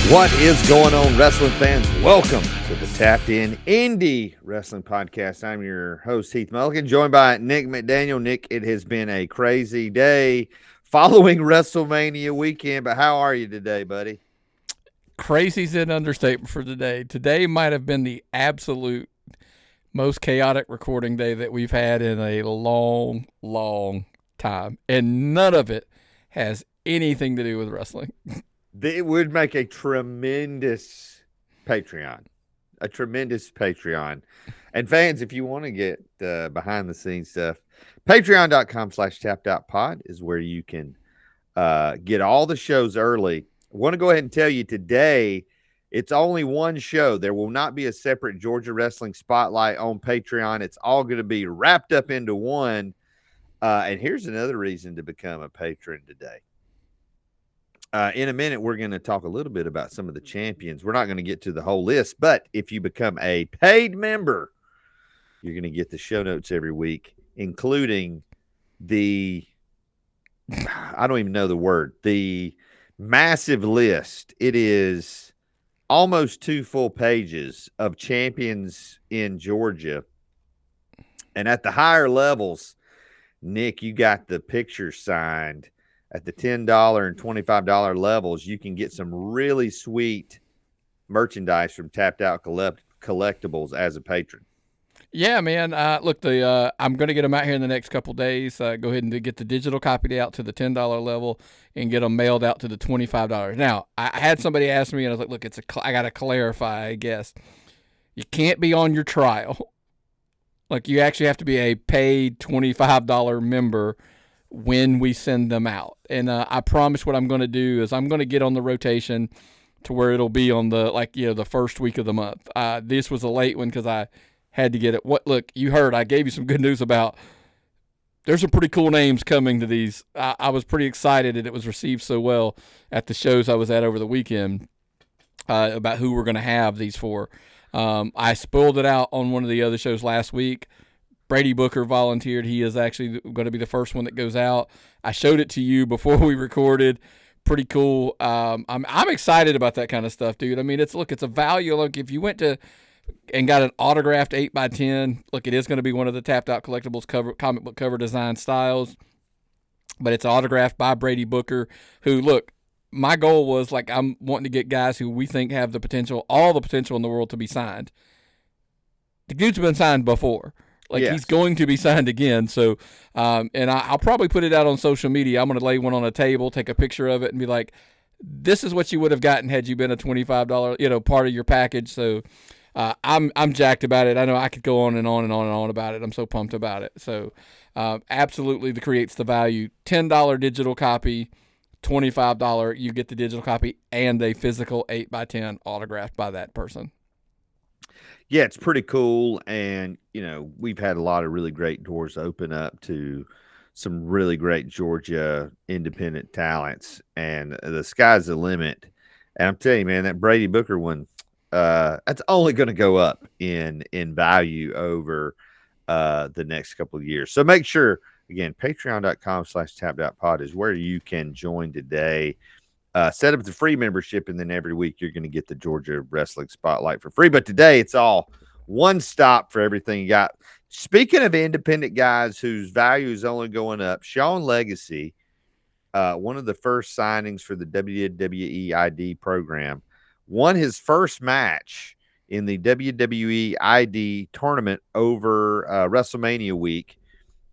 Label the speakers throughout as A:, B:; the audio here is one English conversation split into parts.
A: What is going on, wrestling fans? Welcome to the Tapped In Indy Wrestling Podcast. I'm your host, Heath Mulligan, joined by Nick McDaniel. Nick, it has been a crazy day following WrestleMania weekend, but how are you today, buddy?
B: Crazy's an understatement for today. Today might have been the absolute most chaotic recording day that we've had in a long, long time, and none of it has anything to do with wrestling.
A: It would make a tremendous Patreon. And fans, if you want to get behind the scenes stuff, patreon.com/tappedOutPod is where you can get all the shows early. I want to go ahead and tell you today, it's only one show. There will not be a separate Georgia Wrestling Spotlight on Patreon. It's all going to be wrapped up into one. And here's another reason to become a patron today. In a minute, we're going to talk a little bit about some of the champions. We're not going to get to the whole list, but if you become a paid member, you're going to get the show notes every week, including the massive list. It is almost 2 full pages of champions in Georgia. And at the higher levels, Nick, you got the pictures signed. At the $10 and $25 levels, you can get some really sweet merchandise from Tapped Out Collectibles as a patron.
B: Yeah, man. Look, I'm going to get them out here in the next couple days. Go ahead and get the digital copy out to the $10 level and get them mailed out to the $25. Now, I had somebody ask me, and I was like, look, I got to clarify, I guess. You can't be on your trial. Like, you actually have to be a paid $25 member when we send them out. And I promise what I'm going to do is I'm going to get on the rotation to where it'll be on the first week of the month. This was a late one because I had to get it. Look, you heard I gave you some good news about there's some pretty cool names coming to these. I was pretty excited and it was received so well at the shows I was at over the weekend about who we're going to have these for. I spoiled it out on one of the other shows last week. Brady Booker volunteered. He is actually going to be the first one that goes out. I showed it to you before we recorded. Pretty cool. I'm excited about that kind of stuff, dude. I mean, it's a value. Look, if you went to and got an autographed 8x10, look, it is going to be one of the Tapped Out Collectibles comic book cover design styles, but it's autographed by Brady Booker, who, look, my goal was, I'm wanting to get guys who we think have the potential, all the potential in the world to be signed. The dude's been signed before.
A: Yes.
B: He's going to be signed again. So, and I'll probably put it out on social media. I'm going to lay one on a table, take a picture of it, and be like, this is what you would have gotten had you been a $25, part of your package. So, I'm jacked about it. I know I could go on and on and on and on about it. I'm so pumped about it. So, absolutely creates the value. $10 digital copy, $25, you get the digital copy and a physical 8x10 autographed by that person.
A: Yeah, it's pretty cool. And, we've had a lot of really great doors open up to some really great Georgia independent talents. And the sky's the limit. And I'm telling you, man, that Brady Booker one, that's only going to go up in value over the next couple of years. So make sure, again, patreon.com/tappedOutPod is where you can join today. Set up the free membership, and then every week you're going to get the Georgia Wrestling Spotlight for free. But today it's all one stop for everything you got. Speaking of independent guys whose value is only going up, Sean Legacy, one of the first signings for the WWE ID program, won his first match in the WWE ID tournament over WrestleMania week.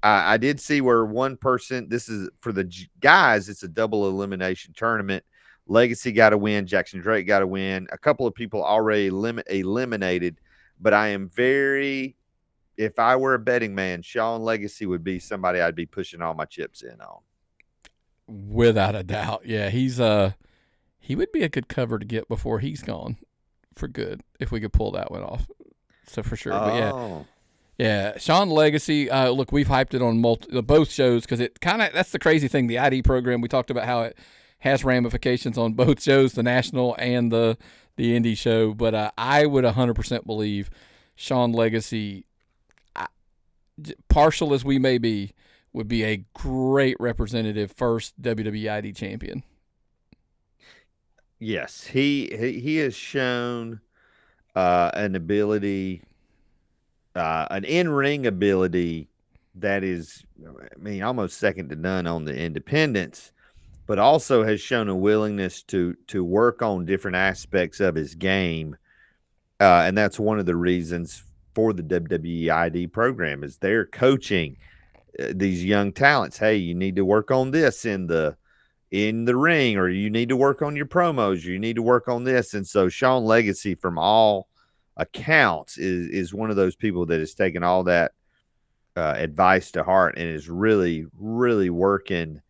A: I did see where one person, this is for the guys, it's a double elimination tournament. Legacy got a win. Jackson Drake got a win. A couple of people already eliminated, but I am if I were a betting man, Sean Legacy would be somebody I'd be pushing all my chips in on.
B: Without a doubt. Yeah, he would be a good cover to get before he's gone for good if we could pull that one off. So for sure. But yeah. Yeah, Sean Legacy, look, we've hyped it on both shows because that's the crazy thing. The ID program, we talked about how it has ramifications on both shows, the national and the indie show. But I would 100% believe Sean Legacy, partial as we may be, would be a great representative first WWE ID champion.
A: Yes, he has shown an ability, an in-ring ability that is, I mean, almost second to none on the independents, but also has shown a willingness to work on different aspects of his game, and that's one of the reasons for the WWE ID program is they're coaching these young talents. Hey, you need to work on this in the ring, or you need to work on your promos, you need to work on this. And so Sean Legacy, from all accounts, is one of those people that has taken all that advice to heart and is really working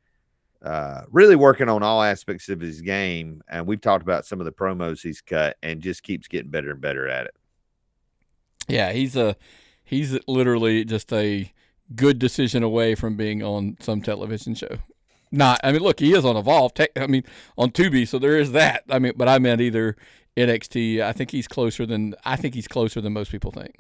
A: on all aspects of his game. And we've talked about some of the promos he's cut and just keeps getting better and better at it.
B: Yeah, he's literally just a good decision away from being on some television show. Not, I mean, look, he is on Evolve. I mean, on Tubi, so there is that. I mean, but I meant either NXT. I think he's closer than most people think.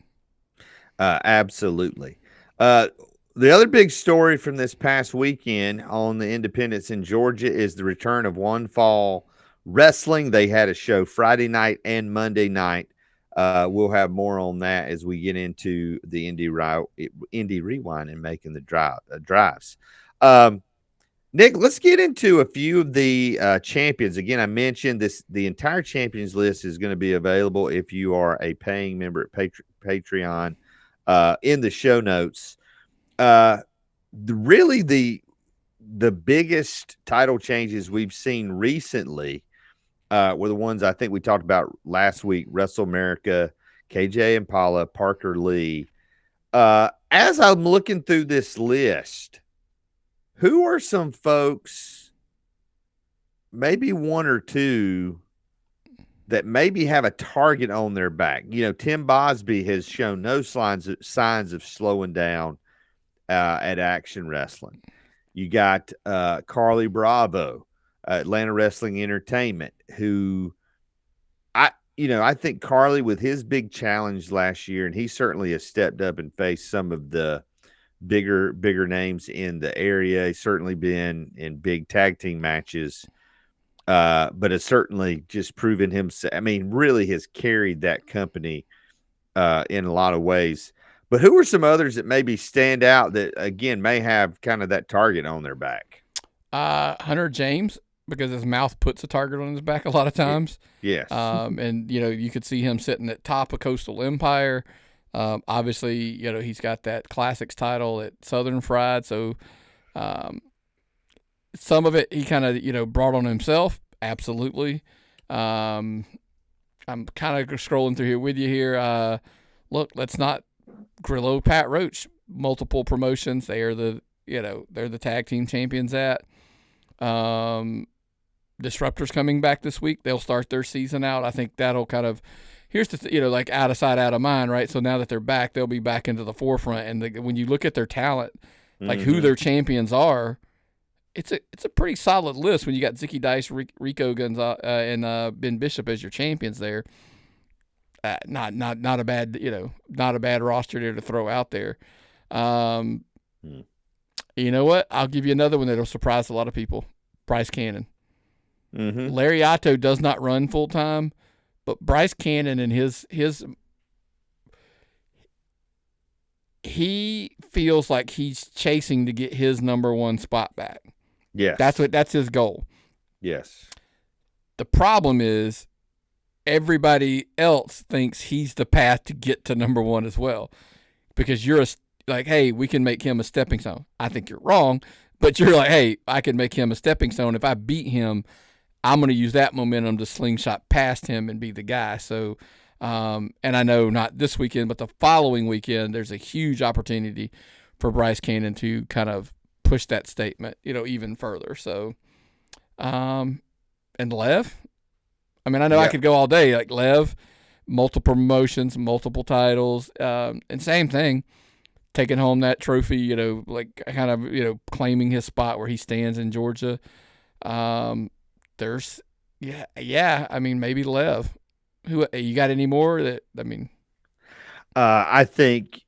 A: Absolutely. Uh, the other big story from this past weekend on the independents in Georgia is the return of One Fall Wrestling. They had a show Friday night and Monday night. We'll have more on that as we get into the Indy Rewind and making the drives. Um, Nick, let's get into a few of the champions. Again, I mentioned this: the entire champions list is going to be available if you are a paying member at Patreon. In the show notes, uh, really the biggest title changes we've seen recently were the ones I think we talked about last week: Wrestle America, KJ Impala, Parker Lee. As I'm looking through this list, who are some folks, maybe one or two, that maybe have a target on their back? Tim Bosby has shown no signs of slowing down at Action Wrestling. You got Carly Bravo, Atlanta Wrestling Entertainment, who I think Carly, with his big challenge last year, and he certainly has stepped up and faced some of the bigger names in the area. He's certainly been in big tag team matches, but has certainly just proven himself. I mean, really has carried that company in a lot of ways. But who are some others that maybe stand out that, again, may have kind of that target on their back?
B: Hunter James, because his mouth puts a target on his back a lot of times.
A: Yes.
B: And you could see him sitting at top of Coastal Empire. Obviously, he's got that Classics title at Southern Fried, so some of it he kind of brought on himself. Absolutely. I'm kind of scrolling through here with you here. Look, let's not Grillo, Pat Roach, multiple promotions. They are they're the tag team champions at. Disruptor's coming back this week. They'll start their season out. I think that'll kind of, here's the like out of sight, out of mind, right? So now that they're back, they'll be back into the forefront. And when you look at their talent, like who their champions are, it's a pretty solid list when you got Zicky Dice, Rico Gonzalez, and Ben Bishop as your champions there. Not a bad not a bad roster there to throw out there. You know what? I'll give you another one that'll surprise a lot of people. Bryce Cannon. Larry Otto does not run full time, but Bryce Cannon and he feels like he's chasing to get his number one spot back.
A: Yes.
B: That's his goal.
A: Yes.
B: The problem is everybody else thinks he's the path to get to number one as well, because you're like, hey, we can make him a stepping stone. I think you're wrong, but you're like, hey, I can make him a stepping stone. If I beat him, I'm going to use that momentum to slingshot past him and be the guy. So, and I know not this weekend, but the following weekend, there's a huge opportunity for Bryce Cannon to kind of push that statement, even further. So, and Lev, I mean, I know I could go all day. Like Lev, multiple promotions, multiple titles, and same thing, taking home that trophy, like kind of, claiming his spot where he stands in Georgia. There's, I mean, maybe Lev. Who you got any more that, I mean?
A: I think,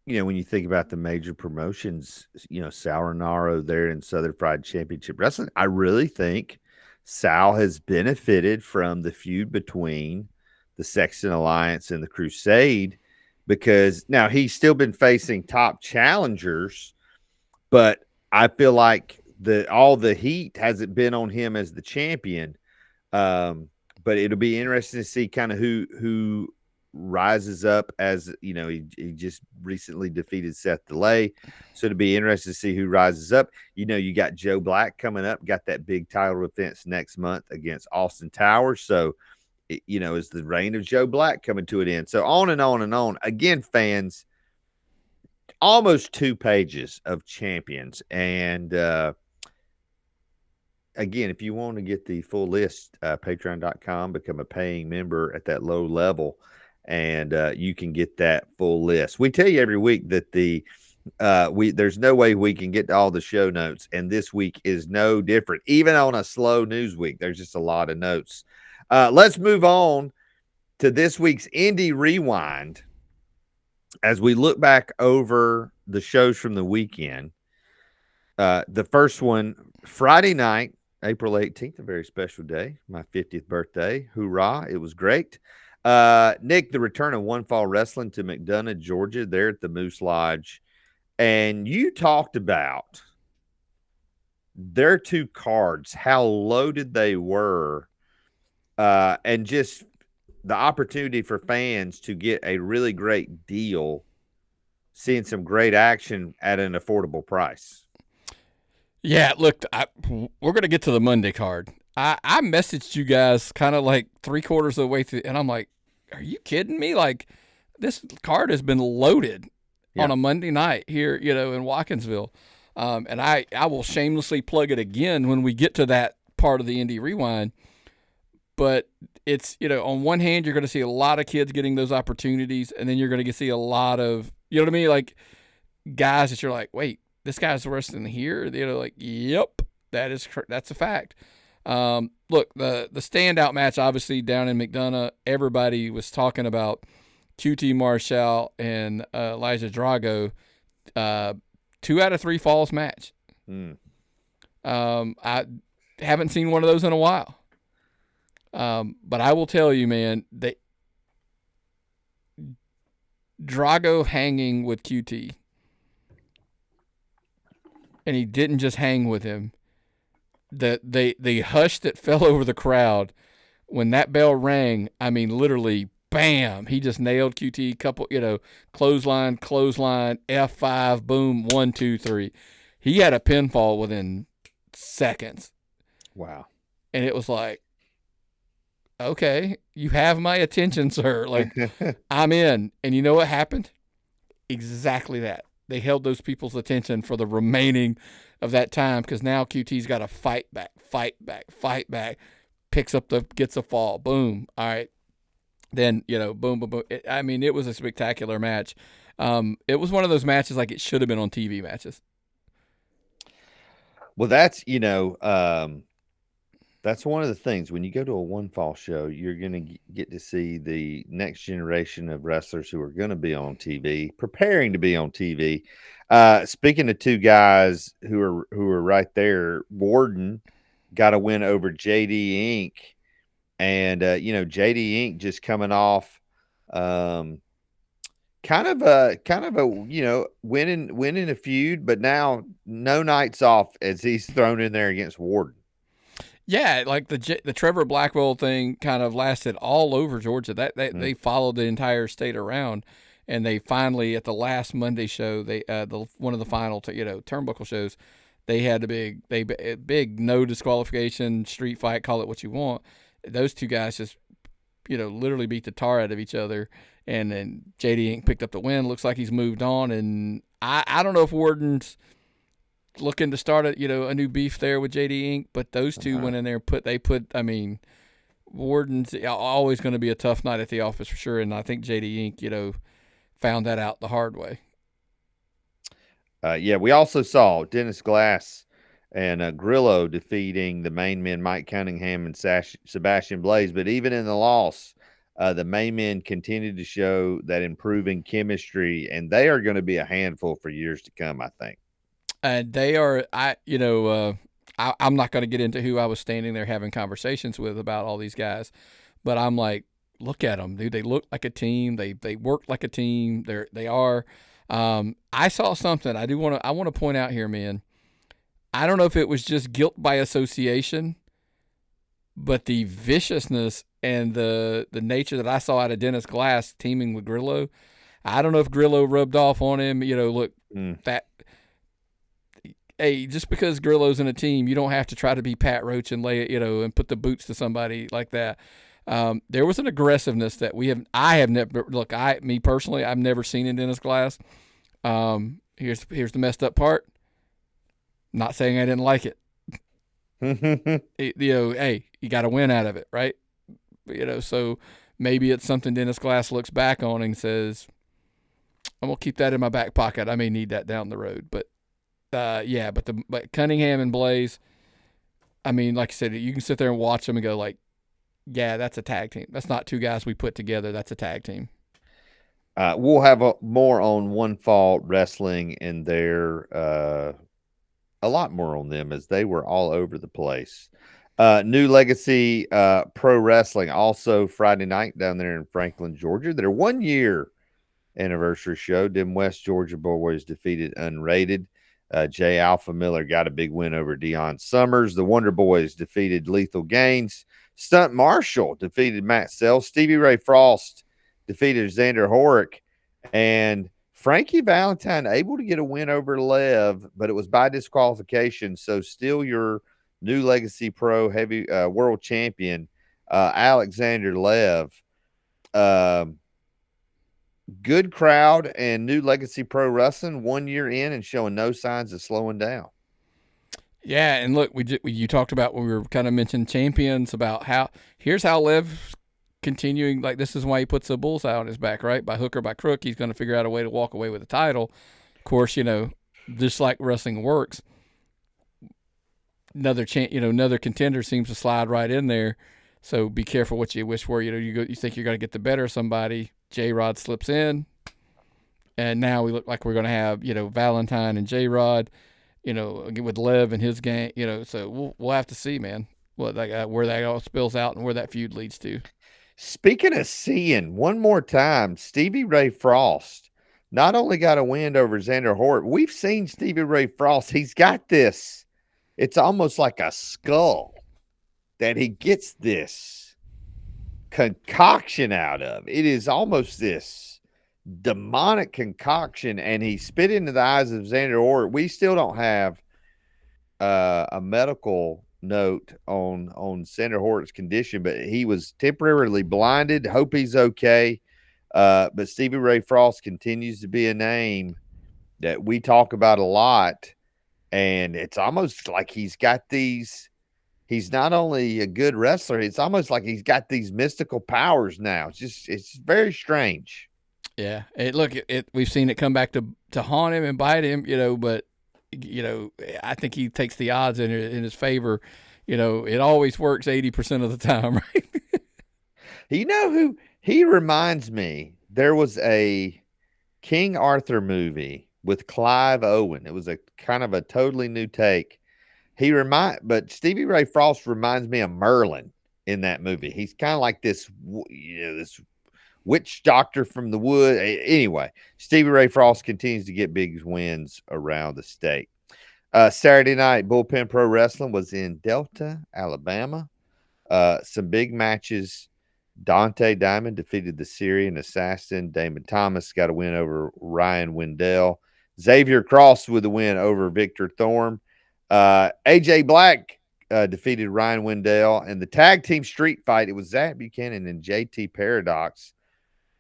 A: when you think about the major promotions, Sal Rinauro there in Southern Fried Championship Wrestling, I really think Sal has benefited from the feud between the Sexton Alliance and the Crusade because now he's still been facing top challengers, but I feel like all the heat hasn't been on him as the champion. But it'll be interesting to see kind of who rises up as he just recently defeated Seth Delay. So it'll be interesting to see who rises up. You got Joe Black coming up, got that big title defense next month against Austin Towers. So is the reign of Joe Black coming to an end? So on and on and on. Again, fans, almost 2 pages of champions. And again, if you want to get the full list, patreon.com, become a paying member at that low level, and you can get that full list. We tell you every week that there's no way we can get to all the show notes, and this week is no different. Even on a slow news week, there's just a lot of notes. Let's move on to this week's Indy Rewind. As we look back over the shows from the weekend, the first one, Friday night, April 18th, a very special day, my 50th birthday. Hoorah. It was great. Nick, the return of One Fall Wrestling to McDonough, Georgia, there at the Moose Lodge. And you talked about their 2 cards, how loaded they were, and just the opportunity for fans to get a really great deal, seeing some great action at an affordable price.
B: Yeah, look, we're going to get to the Monday card. I messaged you guys kind of like 3/4 of the way through, and I'm like, are you kidding me? Like, this card has been loaded on a Monday night here, in Watkinsville. And I will shamelessly plug it again when we get to that part of the Indy Rewind. But it's, on one hand, you're going to see a lot of kids getting those opportunities, and then you're going to see a lot of, like guys that you're like, wait, this guy's wrestling here. Like, yep, that's a fact. Look, the standout match, obviously down in McDonough, everybody was talking about QT Marshall and Elijah Drago. 2 out of 3 falls match. I haven't seen one of those in a while. But I will tell you, man, that Drago hanging with QT, and he didn't just hang with him. The hush that fell over the crowd when that bell rang, I mean, literally, bam, he just nailed QT. Couple, clothesline, F5, boom, 1, 2, 3. He had a pinfall within seconds.
A: Wow.
B: And it was like, okay, you have my attention, sir. Like, I'm in. And you know what happened? Exactly that. They held those people's attention for the remaining of that time, because now QT's got to fight back, gets a fall, boom. All right. Then, boom, boom, boom. It was a spectacular match. It was one of those matches like it should have been on TV matches.
A: Well, that's one of the things. When you go to a One Fall show, you're going to get to see the next generation of wrestlers who are going to be on TV, preparing to be on TV. Speaking of 2 guys who are right there, Warden got a win over JD Inc. And JD Inc. just coming off kind of a winning a feud, but now no nights off as he's thrown in there against Warden.
B: Yeah, like the Trevor Blackwell thing kind of lasted all over Georgia. They followed the entire state around, and they finally at the last Monday show, they one of the final turnbuckle shows, they had a big no disqualification street fight, call it what you want. Those 2 guys just literally beat the tar out of each other, and then JD Inc. picked up the win. Looks like he's moved on, and I don't know if Warden's looking to start a new beef there with JD Inc. But those 2 went in there and Warden's always going to be a tough night at the office for sure, and I think JD Inc. Found that out the hard way.
A: We also saw Dennis Glass and Grillo defeating the main men Mike Cunningham and Sebastian Blaze. But even in the loss, the main men continued to show that improving chemistry, and they are going to be a handful for years to come, I think.
B: They are, I'm not going to get into who I was standing there having conversations with about all these guys, but I'm like, look at them, dude. They look like a team. They work like a team. They are. I saw something I want to point out here, man. I don't know if it was just guilt by association, but the viciousness and the nature that I saw out of Dennis Glass teaming with Grillo, I don't know if Grillo rubbed off on him. Look, that hey, just because Grillo's in a team, you don't have to try to be Pat Roach and lay it, and put the boots to somebody like that. There was an aggressiveness that I have never, look, me personally, I've never seen in Dennis Glass. Here's the messed up part. Not saying I didn't like it. Hey, you got to win out of it, right? So maybe it's something Dennis Glass looks back on and says, I'm gonna keep that in my back pocket. I may need that down the road. But but Cunningham and Blaze, I mean, like I said, you can sit there and watch them and go like, yeah, that's a tag team. That's not two guys we put together. That's a tag team.
A: We'll have more on One Fall Wrestling and a lot more on them as they were all over the place. New Legacy Pro Wrestling also Friday night down there in Franklin, Georgia. Their 1 year anniversary show. Dim West Georgia Boys defeated Unrated. Jay Alpha Miller got a big win over Deion Summers. The Wonder Boys defeated Lethal Gaines. Stunt Marshall defeated Matt Sells. Stevie Ray Frost defeated Xander Horick. And Frankie Valentine able to get a win over Lev, but it was by disqualification. So still your New Legacy Pro heavy world champion, Alexander Lev. Good crowd and New Legacy Pro Wrestling 1 year in and showing no signs of slowing down.
B: Yeah, and look, you talked about when we were kind of mentioning champions about here's how Lev continuing, like this is why he puts the bullseye on his back, right? By hook or by crook, he's going to figure out a way to walk away with the title. Of course, just like wrestling works, another contender seems to slide right in there. So be careful what you wish for. You think you're going to get the better of somebody. J-Rod slips in, and now we look like we're going to have Valentine and J-Rod, with Lev and his gang. So we'll have to see, man, where that all spills out and where that feud leads to.
A: Speaking of seeing, one more time, Stevie Ray Frost not only got a win over Xander Hort. We've seen Stevie Ray Frost. He's got this. It's almost like a skull that he gets this concoction out of. It is almost this demonic concoction, and he spit into the eyes of Xander Hort. We still don't have a medical note on Xander Hort's condition, but he was temporarily blinded. Hope he's okay. But Stevie Ray Frost continues to be a name that we talk about a lot, and it's almost like he's got these. He's not only a good wrestler, it's almost like he's got these mystical powers now. It's very strange.
B: Yeah. We've seen it come back to haunt him and bite him, but I think he takes the odds in his favor. It always works 80% of the time, right?
A: Who he reminds me? There was a King Arthur movie with Clive Owen. It was a kind of a totally new take. But Stevie Ray Frost reminds me of Merlin in that movie. He's kind of like this, this witch doctor from the wood. Anyway, Stevie Ray Frost continues to get big wins around the state. Saturday night, Bullpen Pro Wrestling was in Delta, Alabama. Some big matches. Dante Diamond defeated the Syrian Assassin. Damon Thomas got a win over Ryan Wendell. Xavier Cross with a win over Victor Thorne. AJ Black defeated Ryan Wendell, and the tag team street fight, it was Zach Buchanan and JT Paradox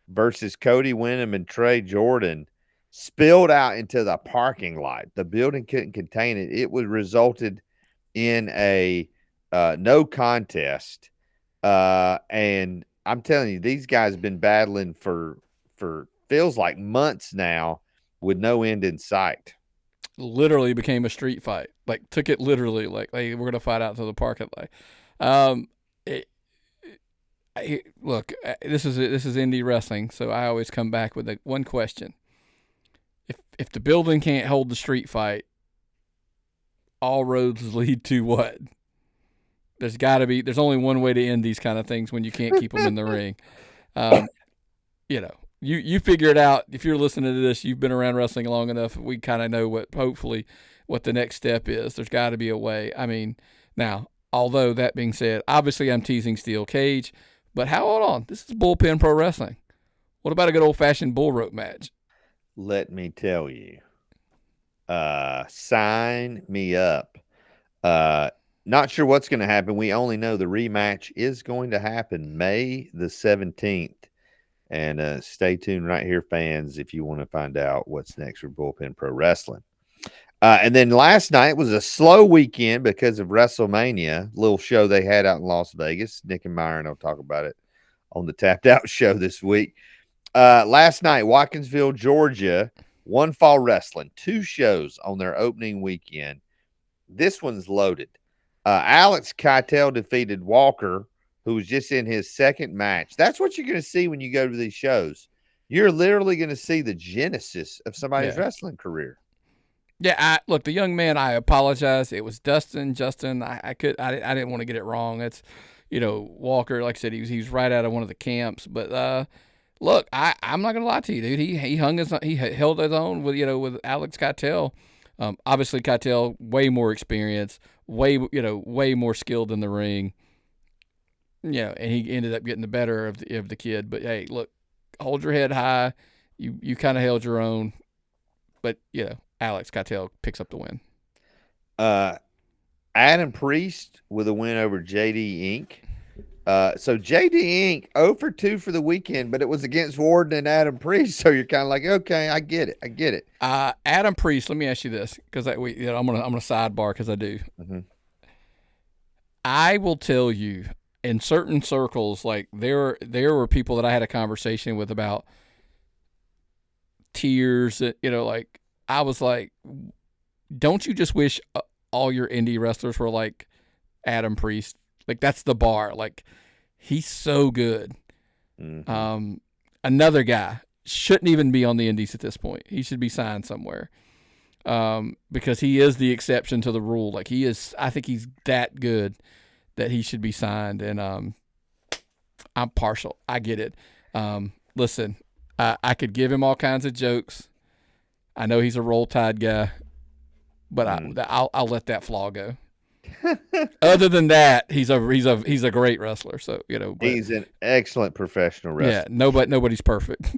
A: versus Cody Wyndham and Trey Jordan, spilled out into the parking lot. The building couldn't contain it. It was resulted in a no contest. And I'm telling you, these guys have been battling for feels like months now with no end in sight.
B: Literally became a street fight. Like took it literally. Like we're gonna fight out to the parking lot. Look, this is indie wrestling, so I always come back with one question: if the building can't hold the street fight, all roads lead to what? There's only one way to end these kind of things when you can't keep them in the ring. Um, you figure it out. If you're listening to this, you've been around wrestling long enough. We kind of know hopefully what the next step is. There's got to be a way. I mean, now, although that being said, obviously I'm teasing steel cage, but hold on. This is Bullpen Pro Wrestling. What about a good old-fashioned bull rope match?
A: Let me tell you. Sign me up. Not sure what's going to happen. We only know the rematch is going to happen May the 17th. And stay tuned right here, fans, if you want to find out what's next for Bullpen Pro Wrestling. And then last night was a slow weekend because of WrestleMania, little show they had out in Las Vegas. Nick and Myron will talk about it on the Tapped Out show this week. Last night, Watkinsville, Georgia, One Fall Wrestling, 2 shows on their opening weekend. This one's loaded. Alex Keitel defeated Walker, who was just in his second match. That's what you're going to see when you go to these shows. You're literally going to see the genesis of somebody's wrestling career.
B: Yeah, look, the young man, I apologize. It was Justin. I didn't want to get it wrong. It's, Walker, like I said, he was right out of one of the camps. But look, I'm not gonna lie to you, dude. He held his own with Alex Keitel. Obviously Keitel, way more experience, way more skilled in the ring. Yeah, and he ended up getting the better of the kid. But hey, look, hold your head high. You kind of held your own, but Alex Keitel picks up the win.
A: Adam Priest with a win over JD Inc. So JD Inc. 0 for 2 for the weekend, but it was against Warden and Adam Priest. So you're kind of like, okay, I get it.
B: Adam Priest. Let me ask you this, because I'm gonna sidebar because I do.
A: Mm-hmm.
B: I will tell you, in certain circles, like there were people that I had a conversation with about tears. Like I was like, don't you just wish all your indie wrestlers were like Adam Priest? Like that's the bar. Like he's so good.
A: Mm-hmm.
B: Another guy shouldn't even be on the indies at this point. He should be signed somewhere. Because he is the exception to the rule. Like he is, I think he's that good that he should be signed. And I'm partial. I get it. Listen, I could give him all kinds of jokes. I know he's a Roll Tide guy, but I'll let that flaw go. Other than that, he's a great wrestler. So
A: he's an excellent professional wrestler.
B: Yeah, nobody's perfect.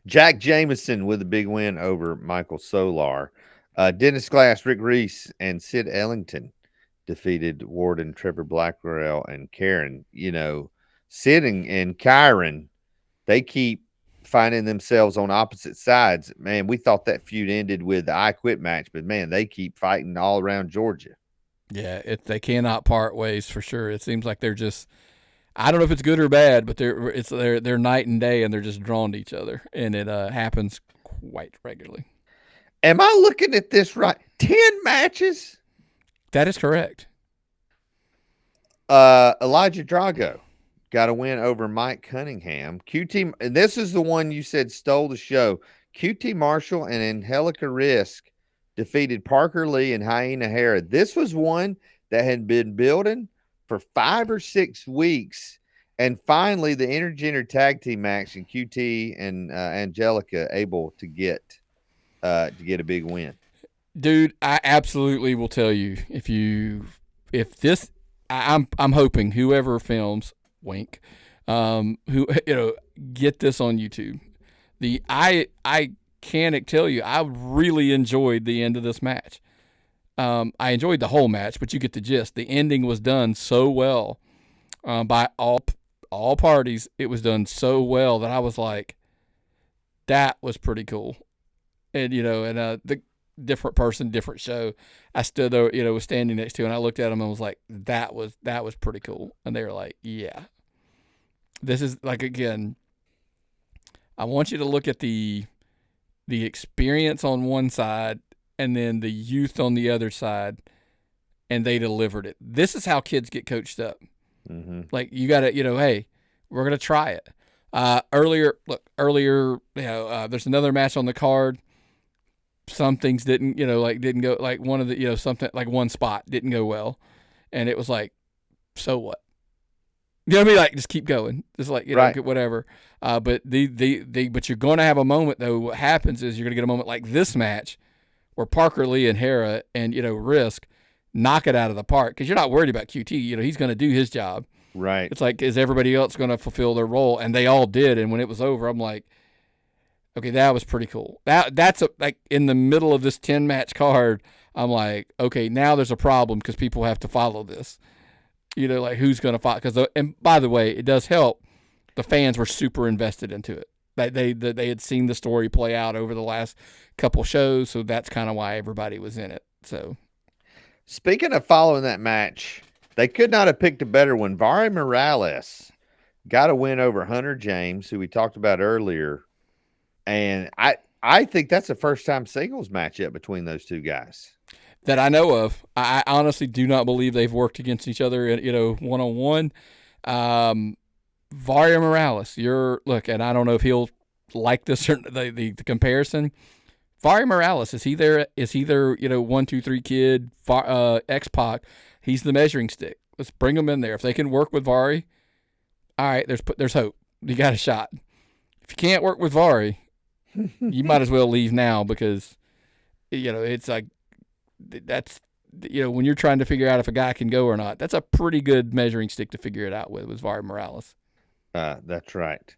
A: Jack Jameson with a big win over Michael Solar. Dennis Glass, Rick Reese, and Sid Ellington defeated Warden, Trevor Blackwell, and Karen. Sid and Kyron, they keep finding themselves on opposite sides. Man, we thought that feud ended with the I Quit match, but man, they keep fighting all around Georgia.
B: Yeah, they cannot part ways for sure. It seems like they're just, I don't know if it's good or bad, but they're night and day, and they're just drawn to each other, and it happens quite regularly.
A: Am I looking at this right? 10 matches?
B: That is correct.
A: Elijah Drago got a win over Mike Cunningham. QT, and this is the one you said stole the show. QT Marshall and Angelica Risk defeated Parker Lee and Hyena Hera. This was one that had been building for 5 or 6 weeks. And finally, the intergender tag team match, and QT and Angelica able to get a big win.
B: Dude, I absolutely will tell you, I'm hoping whoever films, wink, who get this on YouTube. I can't tell you, I really enjoyed the end of this match. I enjoyed the whole match, but you get the gist. The ending was done so well by all parties. It was done so well that I was like, that was pretty cool. And the different person, different show, I stood there, was standing next to, and I looked at them and was like, that was pretty cool. And they were like, yeah. This is like, again, I want you to look at the experience on one side and then the youth on the other side, and they delivered it. This is how kids get coached up.
A: Mm-hmm.
B: Like, you got to, hey, we're going to try it. Earlier, there's another match on the card. some things didn't, didn't go, like one of the, something like one spot didn't go well. And it was like, so what? You know what I mean? Like, just keep going. Just like,
A: Right.
B: whatever. But but you're going to have a moment though. What happens is you're going to get a moment like this match where Parker Lee and Hera and, Risk knock it out of the park, because you're not worried about QT. He's going to do his job.
A: Right.
B: It's like, is everybody else going to fulfill their role? And they all did. And when it was over, I'm like, okay, that was pretty cool. That's like in the middle of this 10-match card. I'm like, okay, now there's a problem because people have to follow this. Like who's going to follow? And by the way, it does help. The fans were super invested into it. They had seen the story play out over the last couple shows, so that's kind of why everybody was in it. So,
A: speaking of following that match, they could not have picked a better one. Vari Morales got a win over Hunter James, who we talked about earlier, and I think that's the first time singles matchup between those two guys
B: that I know of. I honestly do not believe they've worked against each other, one-on-one. Vari Morales, and I don't know if he'll like this or the comparison. Vari Morales, is he there? Is he their 1, 2, 3 kid, X-Pac? He's the measuring stick. Let's bring him in there. If they can work with Vari, all right, there's hope. You got a shot. If you can't work with Vari, you might as well leave now, because it's like, that's, when you're trying to figure out if a guy can go or not, that's a pretty good measuring stick to figure it out with, was Vari Morales.
A: That's right.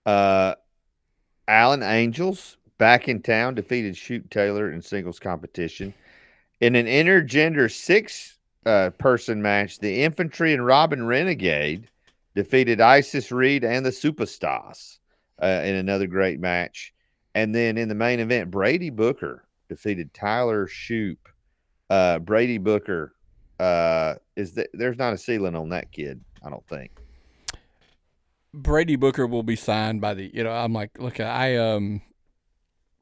A: Alan Angels, back in town, defeated Shoot Taylor in singles competition. In an intergender 6-person match, the Infantry and Robin Renegade defeated Isis Reed and the Superstars in another great match. And then in the main event, Brady Booker defeated Tyler Shoop. Brady Booker, there's not a ceiling on that kid, I don't think.
B: Brady Booker will be signed by the, I'm like, look, I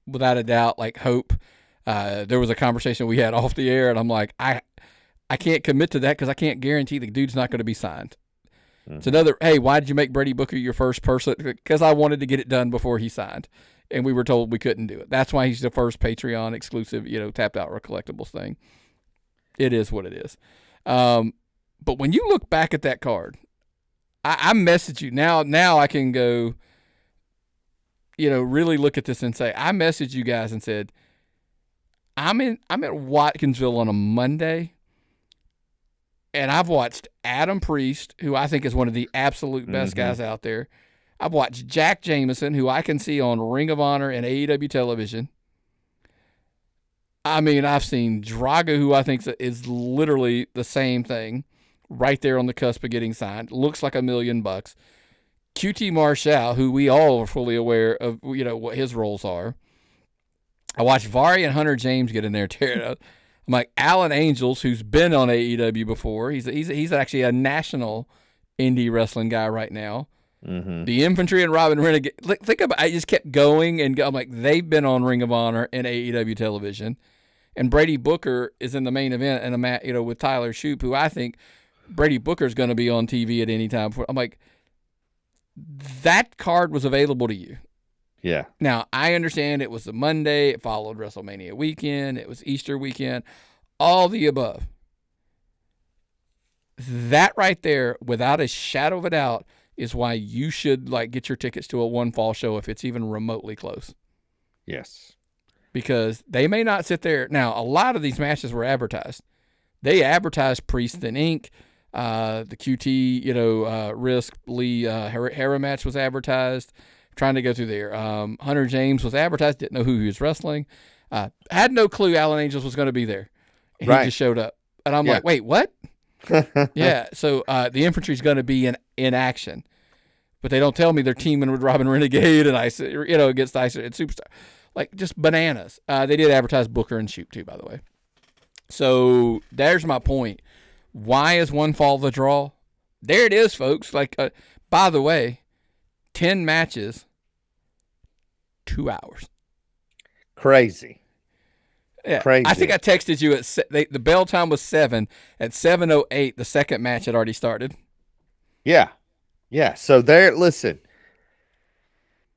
B: without a doubt, like, hope. There was a conversation we had off the air, and I'm like, I can't commit to that because I can't guarantee the dude's not going to be signed. Mm-hmm. It's another, hey, why did you make Brady Booker your first person? Because I wanted to get it done before he signed, and we were told we couldn't do it. That's why he's the first Patreon exclusive, tapped out or collectibles thing. It is what it is. But when you look back at that card, I message you now. Now I can go, really look at this and say, I messaged you guys and said, I'm at Watkinsville on a Monday, and I've watched Adam Priest, who I think is one of the absolute best guys out there. I've watched Jack Jameson, who I can see on Ring of Honor and AEW television. I mean, I've seen Drago, who I think is literally the same thing, right there on the cusp of getting signed. Looks like $1 million. QT Marshall, who we all are fully aware of, what his roles are. I watched Vari and Hunter James get in there, tear it up. I'm like, Alan Angels, who's been on AEW before. He's actually a national indie wrestling guy right now. Mm-hmm. The Infantry and Robin Renegade. Think about, I just kept going and I'm like, they've been on Ring of Honor and AEW television. And Brady Booker is in the main event and a match, with Tyler Shoop, who I think Brady Booker is going to be on TV at any time. I'm like, that card was available to you.
A: Yeah.
B: Now, I understand it was a Monday. It followed WrestleMania weekend. It was Easter weekend. All the above. That right there, without a shadow of a doubt, is why you should get your tickets to a one fall show if it's even remotely close.
A: Yes.
B: Because they may not sit there. Now, a lot of these matches were advertised. They advertised Priest and Inc. The QT, Risk Lee Hera match was advertised. Trying to go through there. Hunter James was advertised. Didn't know who he was wrestling. Had no clue Alan Angels was going to be there. And he just showed up. And I'm like, wait, what? Yeah. So the Infantry's going to be in action. But they don't tell me they're teaming with Robin Renegade and against Ice and Superstar. Like, just bananas. They did advertise Booker and Shoot, too, by the way. So, there's my point. Why is one fall the draw? There it is, folks. By the way, 10 matches, 2 hours.
A: Crazy.
B: Yeah, crazy. I think I texted you the bell time was 7. At 7:08, the second match had already started.
A: Yeah. Yeah. So, listen.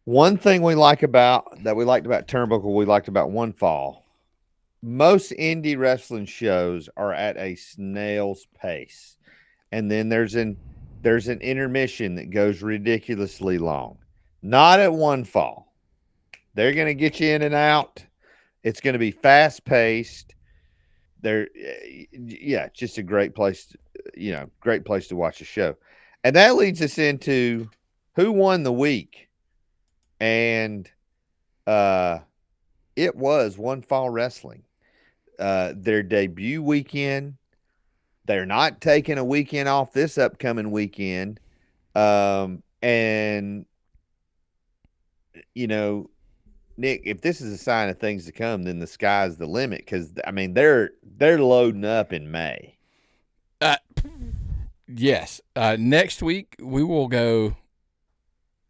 A: One thing we liked about Turnbuckle, we liked about one fall, most indie wrestling shows are at a snail's pace, and then there's an intermission that goes ridiculously long. Not at one fall. They're going to get you in and out. It's going to be fast paced. They're yeah, just a great place. Great place to watch a show, and that leads us into who won the week, and uh, it was One Fall Wrestling. Their debut weekend. They're not taking a weekend off this upcoming weekend. And you know, Nick, if this is a sign of things to come, then the sky's the limit. Because I mean, they're loading up in May.
B: Uh, yes. Next week we will go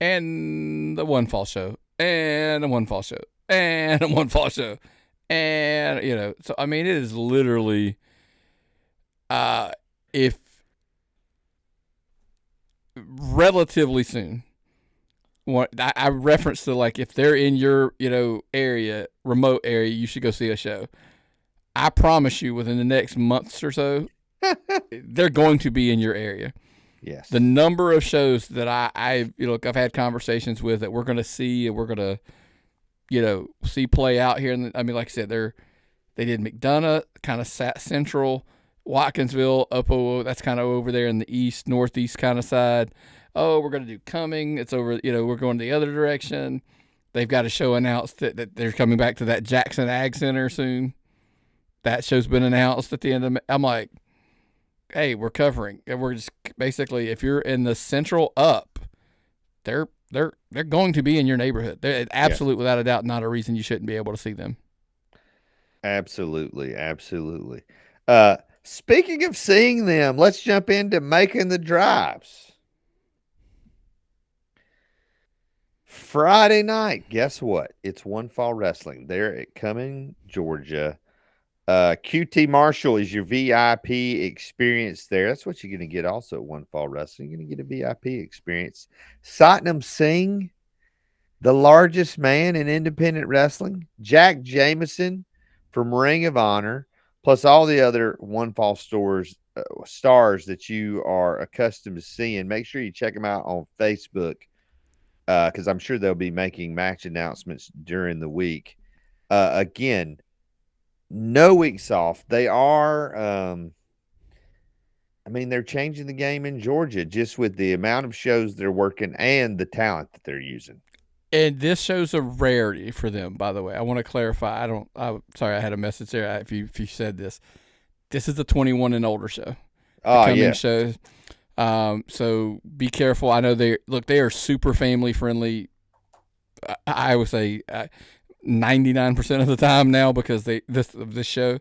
B: and the one fall show and the one fall show and the one fall show, and So I mean, it is literally, if relatively soon. I reference to, like, if they're in your area, remote area, you should go see a show. I promise you, within the next months or so, they're going to be in your area.
A: Yes.
B: The number of shows that I've had conversations with that we're going to see and we're going to see play out here. And I mean, like I said, they did McDonough, kind of central, Watkinsville, that's kind of over there in the east, northeast kind of side. Oh, we're going to do Cumming. It's over, we're going the other direction. They've got a show announced that they're coming back to that Jackson Ag Center soon. That show's been announced at the end of I'm like, hey, we're covering. And we're just basically, if you're in the central up, they're going to be in your neighborhood. They're absolute, without a doubt, not a reason you shouldn't be able to see them.
A: Absolutely. Absolutely. Speaking of seeing them, let's jump into making the drives. Friday night, guess what? It's One Fall Wrestling. They're at Cumming, Georgia. QT Marshall is your VIP experience there. That's what you're going to get also at One Fall Wrestling. You're going to get a VIP experience. Satnam Singh, the largest man in independent wrestling. Jack Jameson from Ring of Honor, plus all the other One Fall stars that you are accustomed to seeing. Make sure you check them out on Facebook, because I'm sure they'll be making match announcements during the week. Again, no weeks off. They are, I mean, they're changing the game in Georgia just with the amount of shows they're working and the talent that they're using.
B: And this show's a rarity for them, by the way. I want to clarify. Sorry, I had a message there. If you said this is a 21 and older show.
A: Oh, yeah.
B: Shows. So be careful. I know they are super family friendly. I would say 99% of the time now, because this show,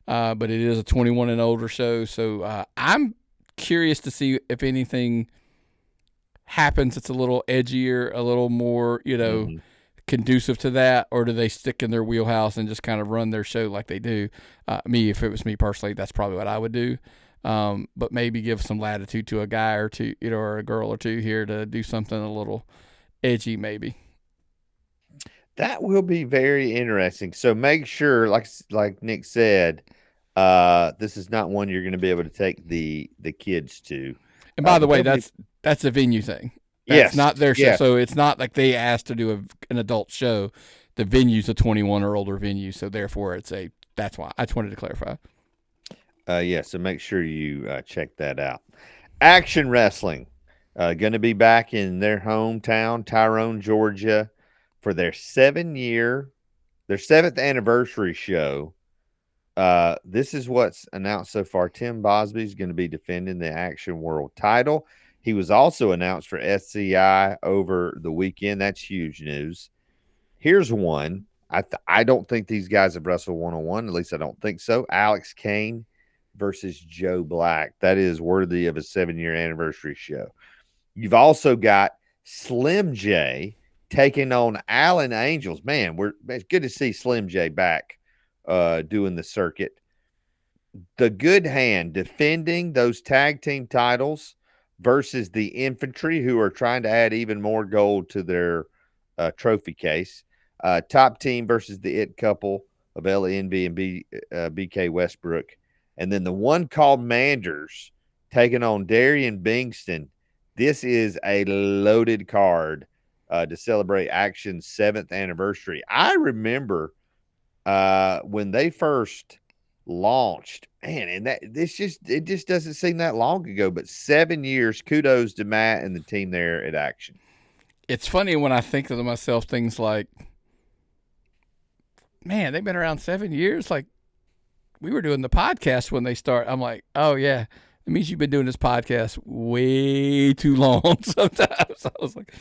B: but it is a 21 and older show. So I'm curious to see if anything happens that's a little edgier, a little more conducive to that, or do they stick in their wheelhouse and just kind of run their show like they do? If it was me personally, that's probably what I would do. But maybe give some latitude to a guy or two, or a girl or two here to do something a little edgy, maybe.
A: That will be very interesting. So make sure, like Nick said, this is not one you're going to be able to take the kids to.
B: And by the way, that's a venue thing. That's not their show. Yes. So it's not like they asked to do an adult show. The venue's a 21 or older venue, so therefore that's why. I just wanted to clarify.
A: So make sure you check that out. Action Wrestling, going to be back in their hometown, Tyrone, Georgia, for their 7th anniversary show. This is what's announced so far. Tim Bosby is going to be defending the Action World title. He was also announced for SCI over the weekend. That's huge news. Here's one. I don't think these guys have wrestled one-on-one. At least I don't think so. Alex Kane versus Joe Black. That is worthy of a 7-year anniversary show. You've also got Slim J taking on Alan Angels. Man, it's good to see Slim J back doing the circuit. The Good Hand defending those tag team titles versus the Infantry, who are trying to add even more gold to their trophy case. Top Team versus the It Couple. of LNB and BK Westbrook. And then the one called Manders taking on Darian Bingston. This is a loaded card to celebrate Action's 7th anniversary. I remember when they first launched, man, and it just doesn't seem that long ago, but 7 years. Kudos to Matt and the team there at Action.
B: It's funny when I think to myself things like, man, they've been around 7 years. Like, we were doing the podcast when they start. I'm like, oh yeah, it means you've been doing this podcast way too long. Sometimes I was like,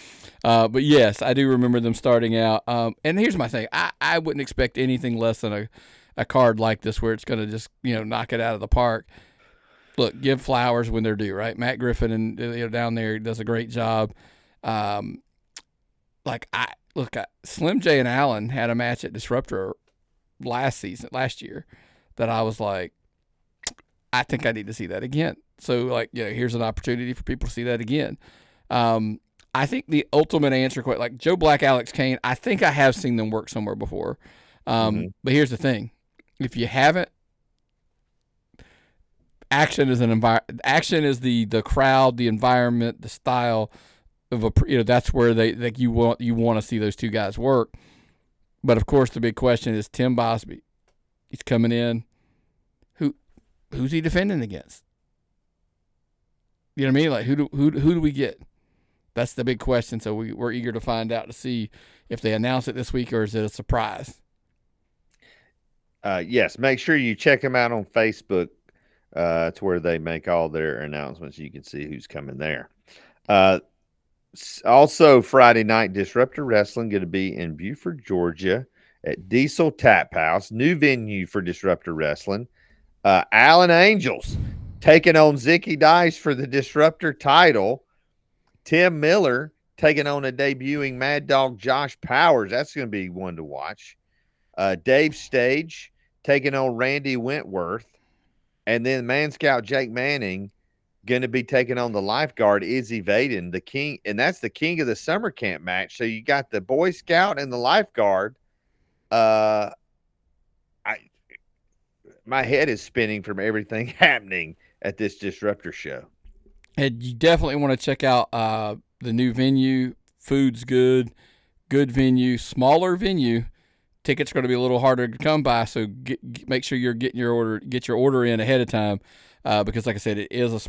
B: but yes, I do remember them starting out. And here's my thing: I wouldn't expect anything less than a card like this where it's going to just knock it out of the park. Look, give flowers when they're due, right? Matt Griffin and down there does a great job. Slim J and Allen had a match at Disruptor last year, that I was like, I think I need to see that again. So here's an opportunity for people to see that again. I think the ultimate answer, like Joe Black, Alex Kane, I think I have seen them work somewhere before. But here's the thing: if you haven't, Action is Action is the crowd, the environment, the style of that's where you want to see those two guys work. But of course, the big question is Tim Bosby. He's coming in. Who's he defending against? You know what I mean? Like who do we get? That's the big question. So we're eager to find out, to see if they announce it this week or is it a surprise.
A: Yes, make sure you check them out on Facebook. It's where they make all their announcements. You can see who's coming there. Also, Friday night, Disruptor Wrestling going to be in Buford, Georgia at Diesel Tap House, new venue for Disruptor Wrestling. Allen Angels taking on Zicky Dice for the Disruptor title. Tim Miller taking on a debuting Mad Dog Josh Powers. That's going to be one to watch. Dave Stage taking on Randy Wentworth. And then Man Scout Jake Manning going to be taking on the lifeguard Izzy Vaden, the king. And that's the king of the summer camp match. So you got the Boy Scout and the lifeguard. My head is spinning from everything happening at this Disruptor show.
B: And you definitely want to check out the new venue. Food's good venue, smaller venue. Tickets are going to be a little harder to come by, so make sure you're get your order in ahead of time, because like I said, it is a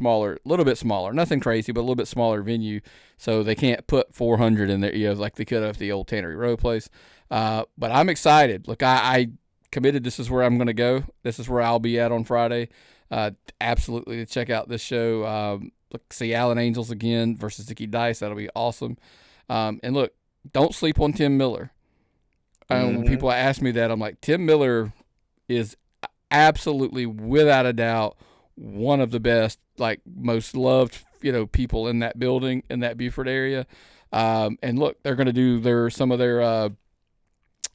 B: little bit smaller, nothing crazy, but a little bit smaller venue. So they can't put 400 in there, like they could have at the old Tannery Row place. But I'm excited. Look, I committed. This is where I'm going to go. This is where I'll be at on Friday. Absolutely to check out this show. See Allen Angels again versus Zicky Dice. That'll be awesome. And look, don't sleep on Tim Miller. When people ask me that, I'm like, Tim Miller is absolutely, without a doubt, one of the best, most loved, people in that building, in that Buford area. And look, they're going to do some of their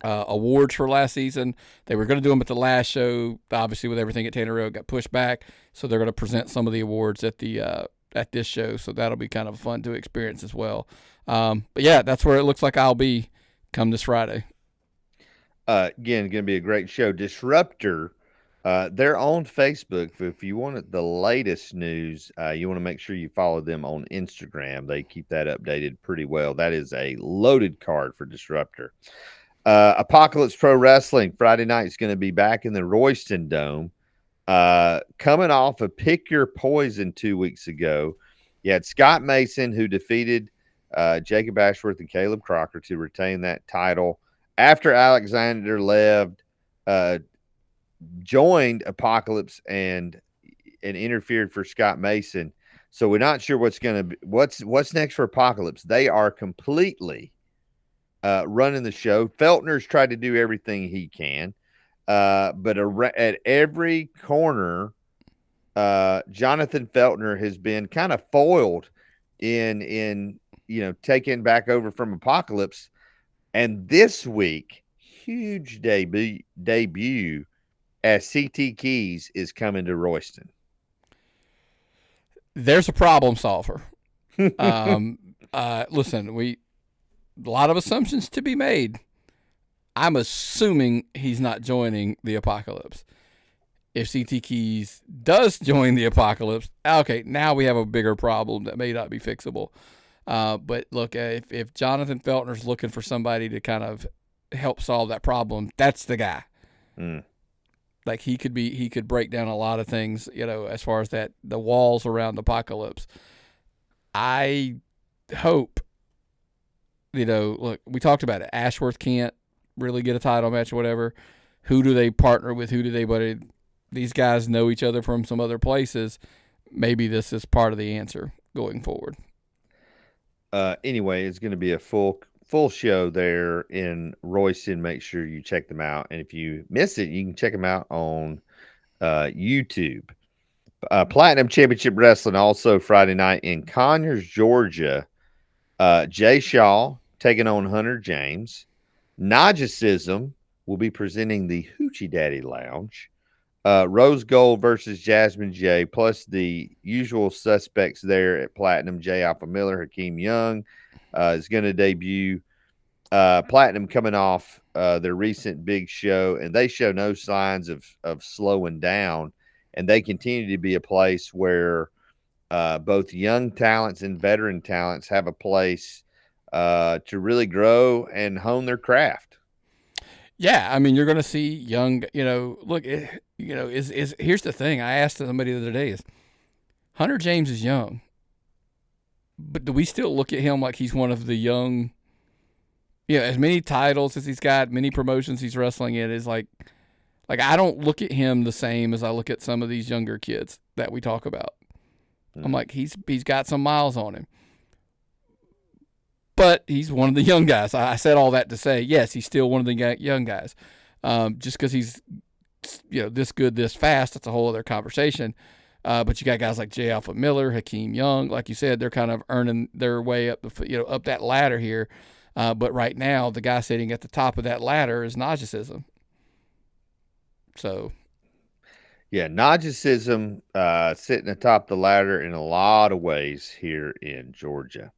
B: awards for last season. They were going to do them at the last show. Obviously, with everything at Tanner Road, got pushed back. So they're going to present some of the awards at this show. So that'll be kind of fun to experience as well. But yeah, that's where it looks like I'll be come this Friday.
A: Again, going to be a great show. Disruptor, they're on Facebook. If you want the latest news, you want to make sure you follow them on Instagram. They keep that updated pretty well. That is a loaded card for Disruptor. Apocalypse Pro Wrestling, Friday night is going to be back in the Royston Dome. Coming off of Pick Your Poison 2 weeks ago, you had Scott Mason, who defeated Jacob Ashworth and Caleb Crocker to retain that title. After Alexander left, joined Apocalypse and interfered for Scott Mason. So we're not sure what's next for Apocalypse. They are completely running the show. Feltner's tried to do everything he can, but at every corner, Jonathan Feltner has been kind of foiled in taking back over from Apocalypse. And this week, huge debut as CT Keys is coming to Royston.
B: There's a problem solver. Listen, a lot of assumptions to be made. I'm assuming he's not joining the Apocalypse. If CT Keys does join the Apocalypse, okay, now we have a bigger problem that may not be fixable. But look, if Jonathan Feltner's looking for somebody to kind of help solve that problem, that's the guy. Like he could break down a lot of things, as far as the walls around the Apocalypse. I hope, look, we talked about it. Ashworth can't really get a title match or whatever. Who do they partner with? These guys know each other from some other places. Maybe this is part of the answer going forward.
A: Anyway, it's going to be a full show there in Royston. Make sure you check them out. And if you miss it, you can check them out on YouTube. Platinum Championship Wrestling also Friday night in Conyers, Georgia. Jay Shaw taking on Hunter James. Nagicism will be presenting the Hoochie Daddy Lounge. Rose Gold versus Jasmine J, plus the usual suspects there at Platinum. J Alpha Miller, Hakeem Young is going to debut. Platinum coming off their recent big show, and they show no signs of slowing down, and they continue to be a place where both young talents and veteran talents have a place to really grow and hone their craft.
B: Yeah, I mean, you're going to see young, look, here's the thing. I asked somebody the other day is, Hunter James is young, but do we still look at him like he's one of the young, as many titles as he's got, many promotions he's wrestling in, is like I don't look at him the same as I look at some of these younger kids that we talk about. I'm like, he's got some miles on him. But he's one of the young guys. I said all that to say, yes, he's still one of the young guys. Just because he's, this good, this fast, that's a whole other conversation. But you got guys like J. Alpha Miller, Hakeem Young, like you said, they're kind of earning their way up, up that ladder here. But right now, the guy sitting at the top of that ladder is Nagicism. So,
A: yeah, Nagicism sitting atop the ladder in a lot of ways here in Georgia.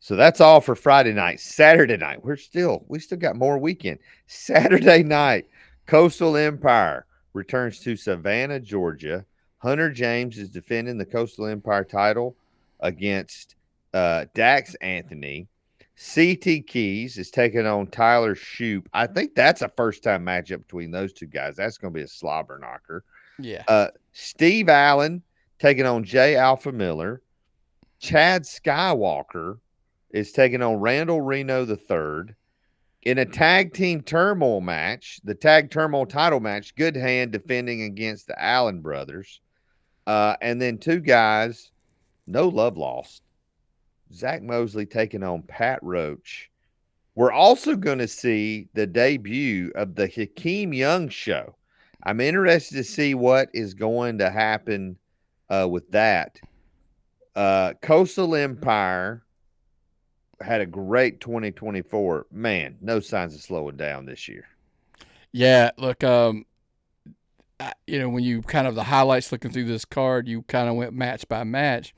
A: So that's all for Friday night. Saturday night, we still got more weekend. Saturday night, Coastal Empire returns to Savannah, Georgia. Hunter James is defending the Coastal Empire title against Dax Anthony. CT Keys is taking on Tyler Shoup. I think that's a first-time matchup between those two guys. That's going to be a slobber knocker.
B: Yeah.
A: Steve Allen taking on J. Alpha Miller. Chad Skywalker is taking on Randall Reno III. In a tag team turmoil match, the tag turmoil title match, Good Hand defending against the Allen brothers. And then two guys, no love lost. Zach Mosley taking on Pat Roach. We're also going to see the debut of the Hakeem Young show. I'm interested to see what is going to happen with that. Coastal Empire had a great 2024. Man, no signs of slowing down this year.
B: Yeah, look, when you kind of the highlights looking through this card, you kind of went match by match.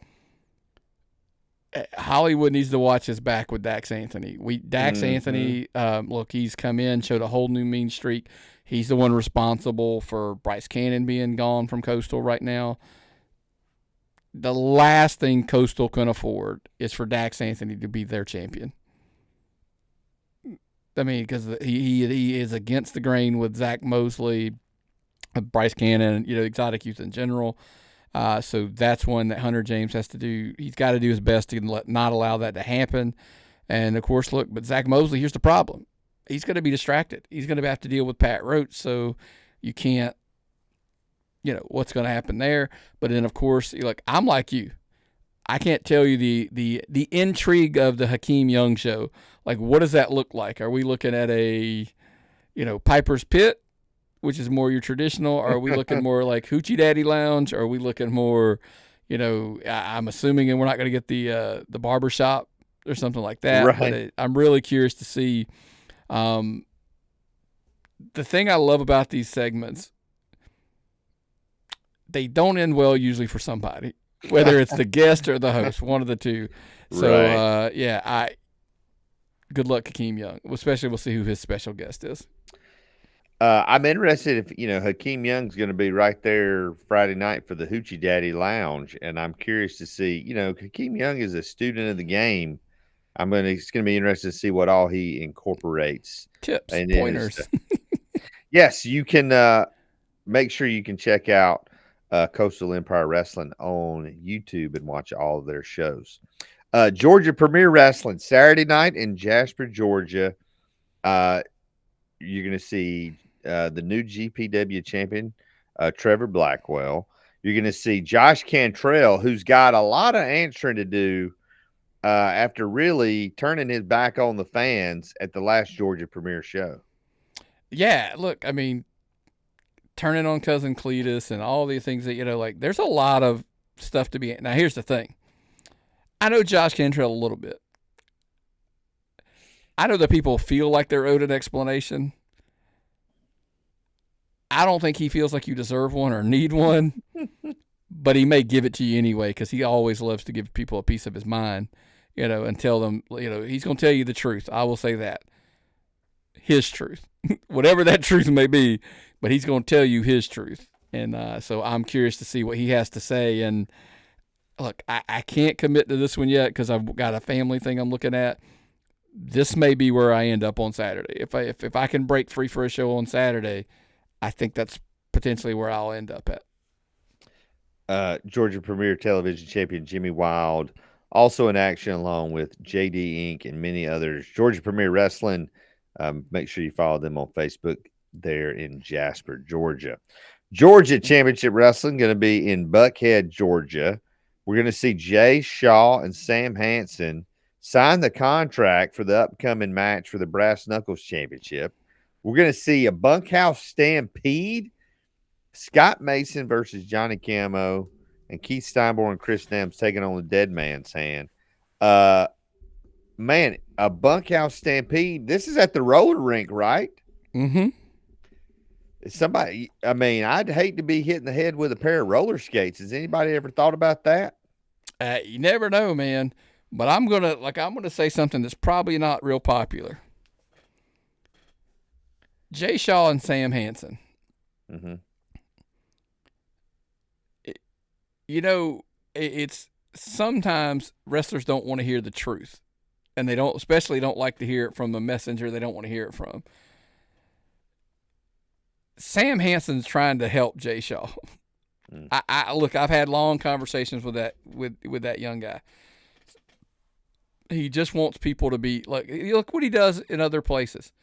B: Hollywood needs to watch his back with Dax Anthony. Anthony, look, he's come in, showed a whole new mean streak. He's the one responsible for Bryce Cannon being gone from Coastal right now. The last thing Coastal can afford is for Dax Anthony to be their champion. I mean, because he is against the grain with Zach Mosley, Bryce Cannon, exotic youth in general. So that's one that Hunter James has to do. He's got to do his best to not allow that to happen. And, of course, look, but Zach Mosley, here's the problem. He's going to be distracted. He's going to have to deal with Pat Roach, so you can't, what's going to happen there. But then, of course, I'm like you. I can't tell you the intrigue of the Hakeem Young show. Like, what does that look like? Are we looking at a, Piper's Pit, which is more your traditional? Or are we looking more like Hoochie Daddy Lounge? Or are we looking more, I'm assuming, and we're not going to get the barbershop or something like that.
A: Right.
B: But I'm really curious to see. The thing I love about these segments, they don't end well usually for somebody, whether it's the guest or the host, one of the two. So,
A: right.
B: good luck, Hakeem Young. Especially, we'll see who his special guest is.
A: I'm interested if Hakeem Young's going to be right there Friday night for the Hoochie Daddy Lounge, and I'm curious to see. Hakeem Young is a student of the game. It's going to be interesting to see what all he incorporates.
B: Tips,
A: And
B: pointers.
A: Yes, you can make sure you can check out Coastal Empire Wrestling on YouTube and watch all of their shows. Georgia Premier Wrestling Saturday night in Jasper, Georgia. You're going to see the new GPW champion, Trevor Blackwell. You're going to see Josh Cantrell, who's got a lot of answering to do after really turning his back on the fans at the last Georgia Premier show.
B: Yeah, look, turning on Cousin Cletus and all these things that, there's a lot of stuff to be. Now, here's the thing. I know Josh Cantrell a little bit. I know that people feel like they're owed an explanation. I don't think he feels like you deserve one or need one, but he may give it to you anyway because he always loves to give people a piece of his mind, and tell them, he's going to tell you the truth. I will say that. His truth. Whatever that truth may be, but he's going to tell you his truth. And so I'm curious to see what he has to say. And look, I can't commit to this one yet because I've got a family thing I'm looking at. This may be where I end up on Saturday. If I can break free for a show on Saturday, I think that's potentially where I'll end up
A: at. Georgia Premier Television Champion Jimmy Wild, also in action along with JD Inc. and many others. Georgia Premier Wrestling. Make sure you follow them on Facebook there in Jasper, Georgia. Georgia Championship Wrestling going to be in Buckhead, Georgia. We're going to see Jay Shaw and Sam Hansen sign the contract for the upcoming match for the Brass Knuckles Championship. We're going to see a bunkhouse stampede. Scott Mason versus Johnny Camo and Keith Steinborn and Chris Nems taking on the Dead Man's Hand. Man, a bunkhouse stampede. This is at the roller rink, right?
B: Mm-hmm.
A: Somebody, I'd hate to be hitting the head with a pair of roller skates. Has anybody ever thought about that?
B: You never know, man. But I'm gonna say something that's probably not real popular. Jay Shaw and Sam Hansen.
A: Mm-hmm.
B: It's sometimes wrestlers don't want to hear the truth. And they especially don't like to hear it from the messenger they don't want to hear it from. Sam Hansen's trying to help Jay Shaw. Look, I've had long conversations with that young guy. He just wants people to be like, look what he does in other places.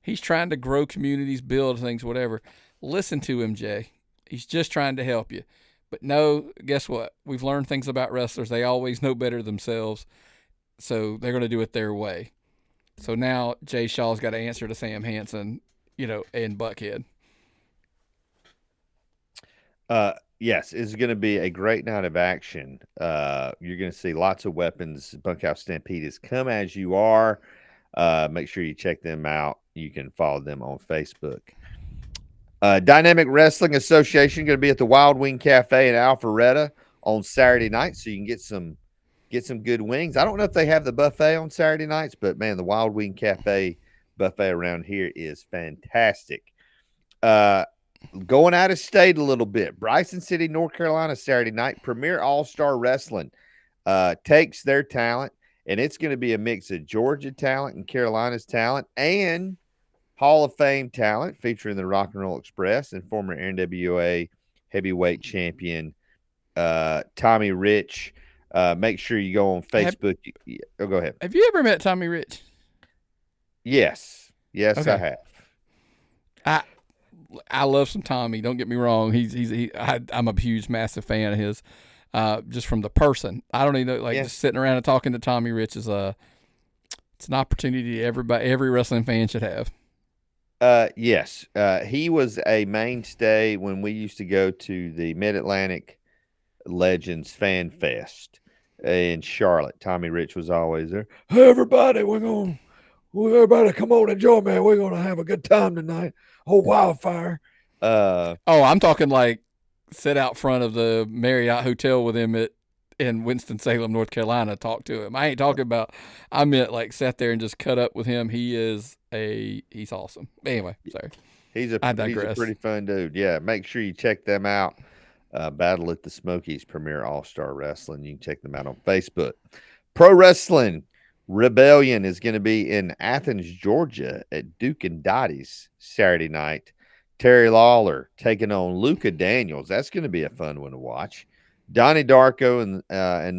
B: He's trying to grow communities, build things, whatever. Listen to him, Jay. He's just trying to help you. But no, guess what? We've learned things about wrestlers. They always know better themselves. So they're going to do it their way. So now Jay Shaw's got to answer to Sam Hansen, in Buckhead.
A: Yes, it's going to be a great night of action. You're going to see lots of weapons. Bunkhouse Stampede is Come As You Are. Make sure you check them out. You can follow them on Facebook. Dynamic Wrestling Association going to be at the Wild Wing Cafe in Alpharetta on Saturday night, so you can get some good wings. I don't know if they have the buffet on Saturday nights, but man, the Wild Wing Cafe buffet around here is fantastic. Going out of state a little bit, Bryson City, North Carolina, Saturday night, Premier All-Star Wrestling takes their talent, and it's going to be a mix of Georgia talent and Carolina's talent and Hall of Fame talent featuring the Rock and Roll Express and former NWA heavyweight champion Tommy Rich. Make sure you go on Facebook. Go ahead.
B: Have you ever met Tommy Rich?
A: Yes. Yes, okay.
B: I have. I love some Tommy. Don't get me wrong. I'm a huge, massive fan of his. Just from the person, I don't even know. Just sitting around and talking to Tommy Rich is it's an opportunity every wrestling fan should have.
A: Yes. He was a mainstay when we used to go to the Mid-Atlantic Legends Fan Fest in Charlotte. Tommy Rich was always there. Hey, everybody, everybody come on and join me. We're going to have a good time tonight. Oh, wildfire.
B: I'm talking like sit out front of the Marriott Hotel with him at in Winston-Salem, North Carolina, talk to him. I ain't talking about. I meant like sat there and just cut up with him. He's awesome. Anyway, sorry, I
A: He's a
B: digress.
A: pretty fun dude. Yeah, make sure you check them out. Battle at the Smokies Premier All Star Wrestling. You can check them out on Facebook. Pro Wrestling Rebellion is going to be in Athens, Georgia at Duke and Dottie's Saturday night. Terry Lawler taking on Luca Daniels. That's going to be a fun one to watch. Donnie Darko and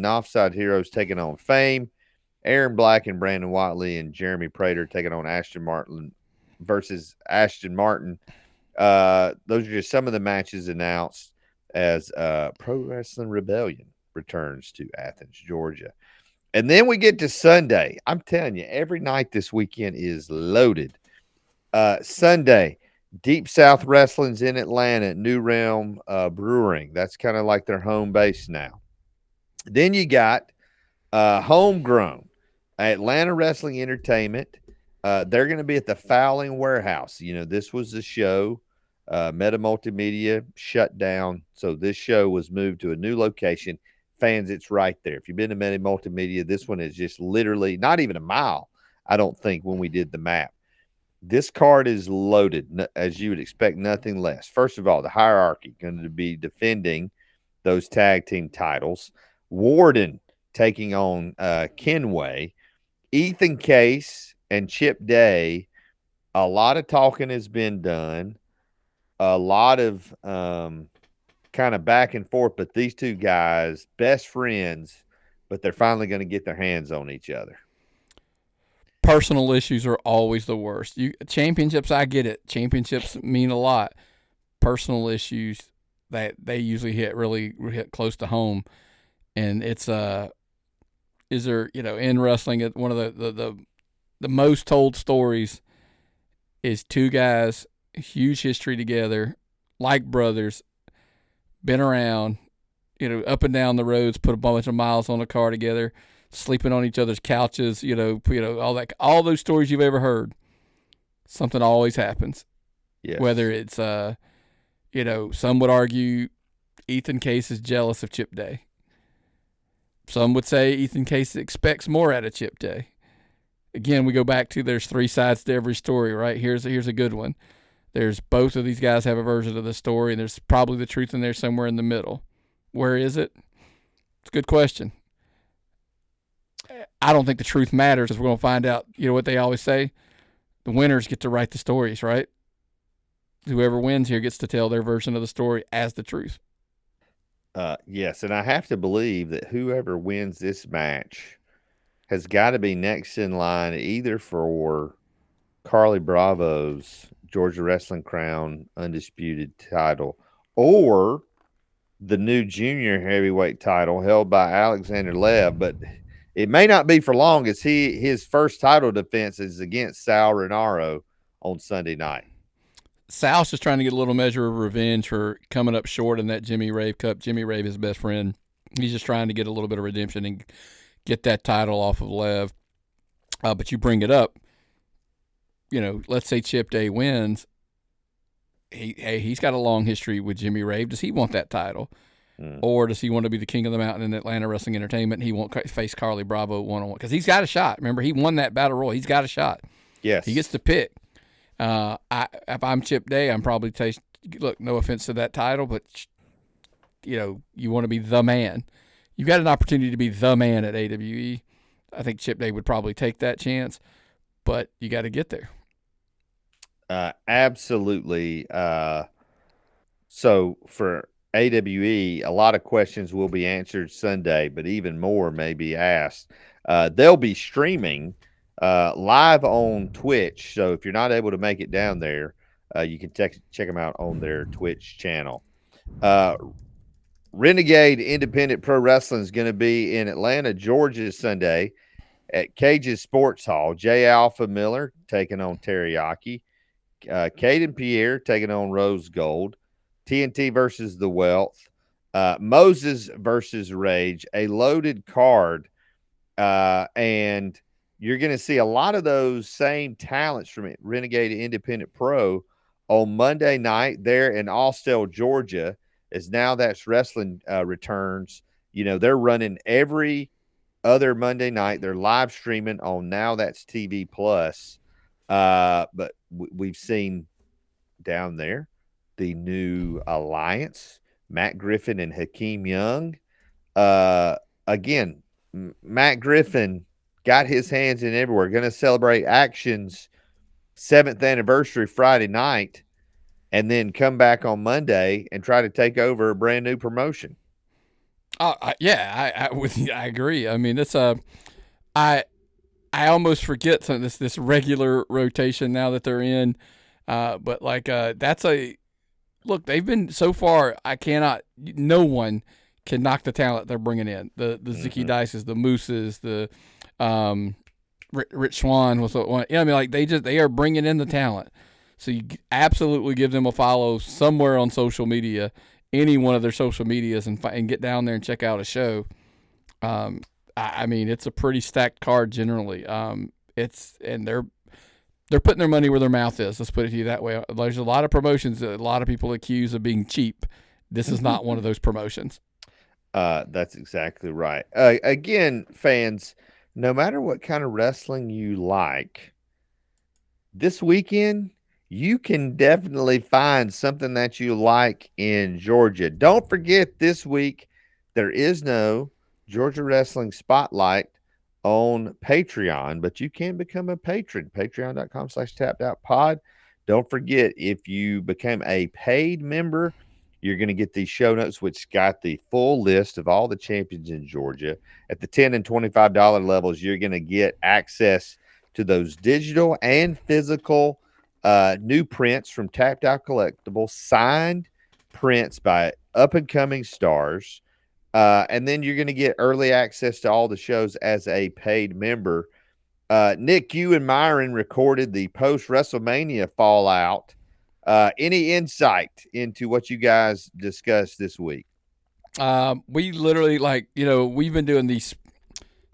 A: Northside Heroes taking on Fame. Aaron Black and Brandon Watley and Jeremy Prater taking on Ashton Martin versus Ashton Martin. Those are just some of the matches announced as Pro Wrestling Rebellion returns to Athens, Georgia. And then we get to Sunday. I'm telling you, every night this weekend is loaded. Sunday, Deep South Wrestling's in Atlanta at New Realm Brewing. That's kind of like their home base now. Then you got Homegrown, Atlanta Wrestling Entertainment. They're going to be at the Fowling Warehouse. You know, this was the show. Meta Multimedia shut down, so this show was moved to a new location. Fans, it's right there. If you've been to Meta Multimedia, this one is just literally not even a mile, I don't think, when we did the map. This card is loaded, as you would expect, nothing less. First of all, the Hierarchy going to be defending those tag team titles. Warden taking on Kenway. Ethan Case and Chip Day. A lot of talking has been done. A lot of kind of back and forth, but these two guys, best friends, but they're finally going to get their hands on each other.
B: Personal issues are always the worst. Championships, I get it. Championships mean a lot. Personal issues that they usually hit close to home, and it's is there in wrestling one of the most told stories is two guys, huge history together, like brothers, been around, up and down the roads, put a bunch of miles on a car together, sleeping on each other's couches, all those stories you've ever heard. Something always happens.
A: Yes.
B: Whether it's some would argue Ethan Case is jealous of Chip Day. Some would say Ethan Case expects more out of Chip Day. Again, we go back to there's three sides to every story, right? Here's a good one. There's both of these guys have a version of the story, and there's probably the truth in there somewhere in the middle. Where is it? It's a good question. I don't think the truth matters, as we're going to find out. You know what they always say? The winners get to write the stories, right? Whoever wins here gets to tell their version of the story as the truth.
A: Yes, and I have to believe that whoever wins this match has got to be next in line either for Carly Bravo's Georgia Wrestling Crown Undisputed title or the new junior heavyweight title held by Alexander Lev, but it may not be for long as his first title defense is against Sal Renaro on Sunday night.
B: Sal's just trying to get a little measure of revenge for coming up short in that Jimmy Rave Cup. Jimmy Rave, his best friend, he's just trying to get a little bit of redemption and get that title off of Lev. But you bring it up, let's say Chip Day wins. He's got a long history with Jimmy Rave. Does he want that title? Or does he want to be the king of the mountain in Atlanta Wrestling Entertainment? And he won't face Carly Bravo one-on-one because he's got a shot. Remember, he won that battle royal. He's got a shot.
A: Yes.
B: He gets to pick. If I'm Chip Day, I'm probably look, no offense to that title, but you want to be the man. You've got an opportunity to be the man at AWE. I think Chip Day would probably take that chance, but you got to get there.
A: Absolutely. So for AWE, a lot of questions will be answered Sunday, but even more may be asked. They'll be streaming live on Twitch. So if you're not able to make it down there, you can check them out on their Twitch channel. Renegade Independent Pro Wrestling is going to be in Atlanta, Georgia Sunday at Cage's Sports Hall. J. Alpha Miller taking on Teriyaki. Caden Pierre taking on Rose Gold. TNT versus The Wealth. Moses versus Rage. A loaded card. And you're going to see a lot of those same talents from Renegade Independent Pro on Monday night there in Austell, Georgia, as Now That's Wrestling returns They're running every other Monday night. They're live streaming on Now That's TV Plus. But we've seen down there the new alliance, Matt Griffin and Hakeem Young. Again, Matt Griffin got his hands in everywhere. Going to celebrate Action's 7th anniversary Friday night, and then come back on Monday and try to take over a brand new promotion.
B: Yeah, I agree. I mean, it's I almost forget some of this regular rotation now that they're in. But like that's a look. They've been so far. No one can knock the talent they're bringing in. The Zicky Dices, the Mooses, the Rich Swan was one. I mean, like they are bringing in the talent. So you absolutely give them a follow somewhere on social media, any one of their social medias, and get down there and check out a show. I mean, it's a pretty stacked card generally. They're putting their money where their mouth is. Let's put it to you that way. There's a lot of promotions that a lot of people accuse of being cheap. This is not one of those promotions.
A: That's exactly right. Again, fans, no matter what kind of wrestling you like, this weekend, you can definitely find something that you like in Georgia. Don't forget this week, there is no Georgia Wrestling Spotlight on Patreon, but you can become a patron. Patreon.com/tappedOutPod. Don't forget, if you become a paid member, you're going to get these show notes, which got the full list of all the champions in Georgia. At the $10 and $25 levels, you're going to get access to those digital and physical new prints from Tapped Out Collectibles, signed prints by up-and-coming stars. And then you're going to get early access to all the shows as a paid member. Nick, you and Myron recorded the post-WrestleMania fallout. Any insight into what you guys discussed this week?
B: We literally, we've been doing these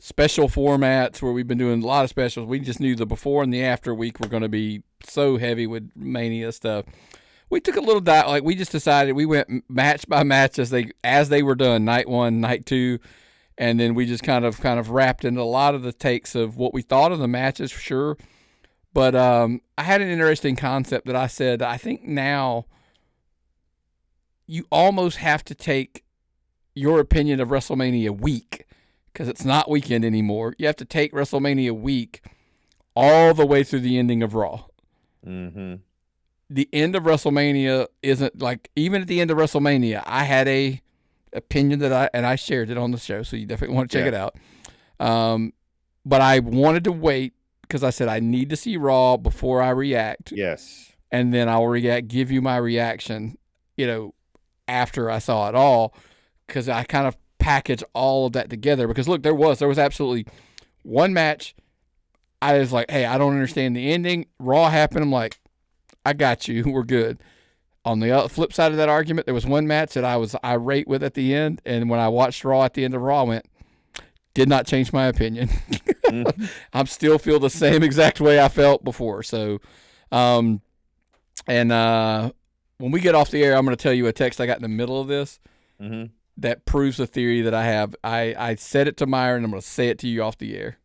B: special formats where we've been doing a lot of specials. We just knew the before and the after week were going to be so heavy with Mania stuff. We took a little dive. Like, we just decided we went match by match as they were done, night 1, night 2, and then we just kind of wrapped into a lot of the takes of what we thought of the matches, for sure. But I had an interesting concept that I said. I think now you almost have to take your opinion of WrestleMania week, because it's not weekend anymore. You have to take WrestleMania week all the way through the ending of Raw.
A: Mm-hmm.
B: The end of WrestleMania isn't like, even at the end of WrestleMania, I had a opinion that I shared it on the show, so you definitely want to check it out. But I wanted to wait because I said I need to see Raw before I react.
A: Yes.
B: And then I'll give you my reaction, after I saw it all, because I kind of package all of that together. Because look, there was absolutely one match. I was like, hey, I don't understand the ending. Raw happened. I'm like, I got you. We're good. On the flip side of that argument, there was one match that I was irate with at the end, and when I watched Raw at the end of Raw, I went, did not change my opinion. I'm still feel the same exact way I felt before. So, when we get off the air, I'm going to tell you a text I got in the middle of this that proves the theory that I have. I said it to Myron, and I'm going to say it to you off the air.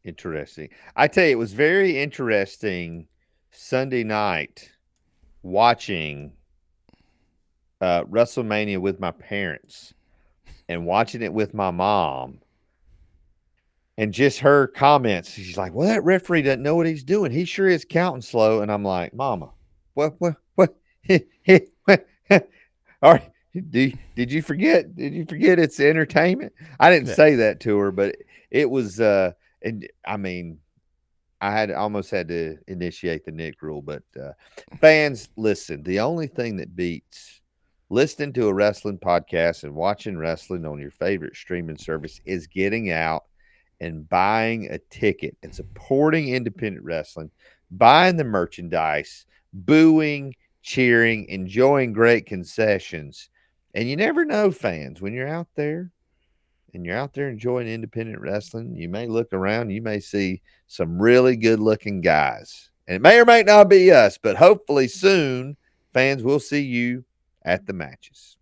A: Interesting. I tell you, it was very interesting Sunday night watching WrestleMania with my parents and watching it with my mom, and just her comments. She's like, well, that referee doesn't know what he's doing. He sure is counting slow. And I'm like, Mama, what? All right. Did you forget? Did you forget it's entertainment? I didn't say that to her, but it was, and I mean, I almost had to initiate the Nick rule, but fans, listen, the only thing that beats listening to a wrestling podcast and watching wrestling on your favorite streaming service is getting out and buying a ticket and supporting independent wrestling, buying the merchandise, booing, cheering, enjoying great concessions. And you never know, fans, when you're out there and you're out there enjoying independent wrestling, you may look around, you may see some really good looking guys. And it may or may not be us, but hopefully soon, fans, will see you at the matches.